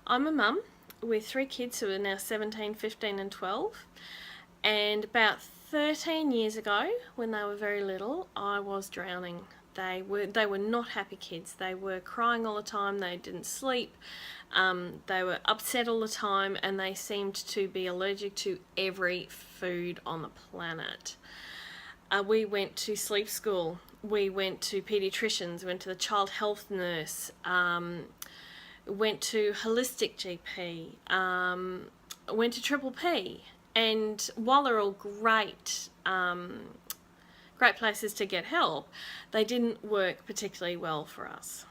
I'm a mum with 3 kids who are now 17, 15 and 12, and about 13 years ago, when they were very little, I was drowning. They were not happy kids. They were crying all the time, they didn't sleep, they were upset all the time, and they seemed to be allergic to every food on the planet. We went to sleep school, we went to paediatricians, went to the child health nurse, went to holistic GP, went to Triple P, and while they're all great places to get help, they didn't work particularly well for us.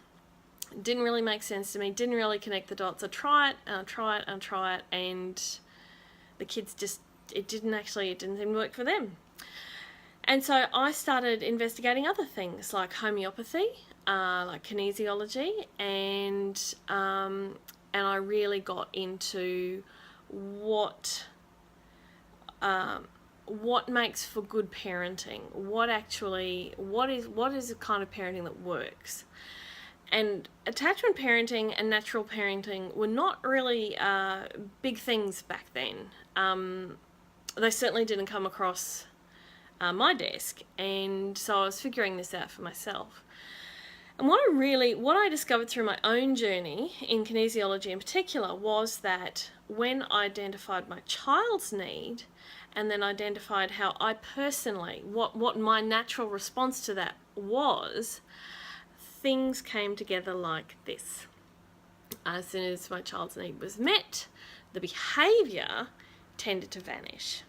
It didn't really make sense to me, didn't really connect the dots. I try it, and I try it, and I try it, and the kids just, it didn't seem to work for them. And so I started investigating other things like homeopathy, like kinesiology, and I really got into what makes for good parenting, what is the kind of parenting that works. And attachment parenting and natural parenting were not really big things back then. They certainly didn't come across my desk, and so I was figuring this out for myself. And what I discovered through my own journey in kinesiology in particular was that when I identified my child's need and then identified how I personally, what my natural response to that was, things came together like this. As soon as my child's need was met, the behaviour tended to vanish.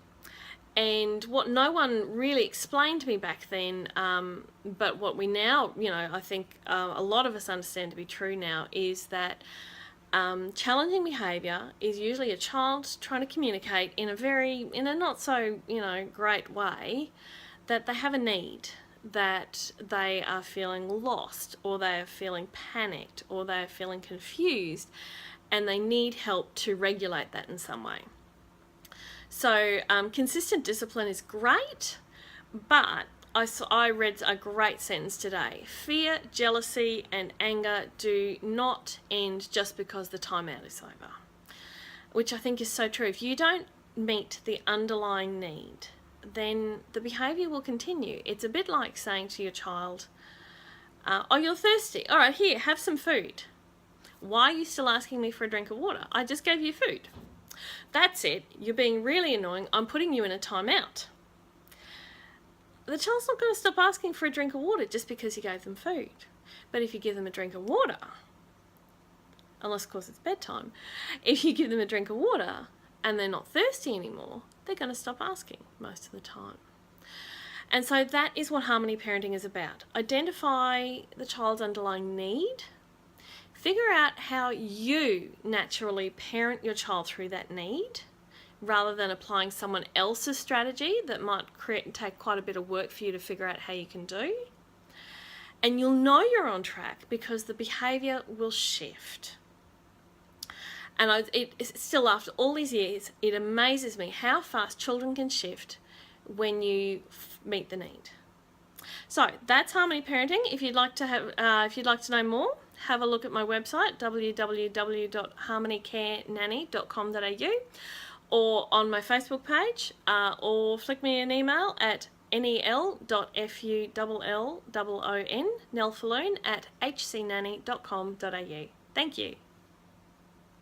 And what no one really explained to me back then, but what we now, I think a lot of us understand to be true now, is that challenging behaviour is usually a child trying to communicate in a not so, great way, that they have a need, that they are feeling lost, or they are feeling panicked, or they are feeling confused, and they need help to regulate that in some way. So consistent discipline is great, but I read a great sentence today. Fear, jealousy and anger do not end just because the timeout is over, which I think is so true. If you don't meet the underlying need, then the behaviour will continue. It's a bit like saying to your child, oh, you're thirsty. All right, here, have some food. Why are you still asking me for a drink of water? I just gave you food. That's it. You're being really annoying. I'm putting you in a timeout. The child's not going to stop asking for a drink of water just because you gave them food. But if you give them a drink of water, unless of course it's bedtime, if you give them a drink of water and they're not thirsty anymore, they're going to stop asking most of the time. And so that is what harmony parenting is about. Identify the child's underlying need. Figure out how you naturally parent your child through that need, rather than applying someone else's strategy that might take quite a bit of work for you to figure out how you can do. And you'll know you're on track because the behaviour will shift. And it's still, after all these years, it amazes me how fast children can shift when you meet the need. So that's harmony parenting. If you'd like to know more, have a look at my website, www.harmonycarenanny.com.au, or on my Facebook page, or flick me an email at nel.fullon, Nell Falloon, at hcnanny.com.au. Thank you.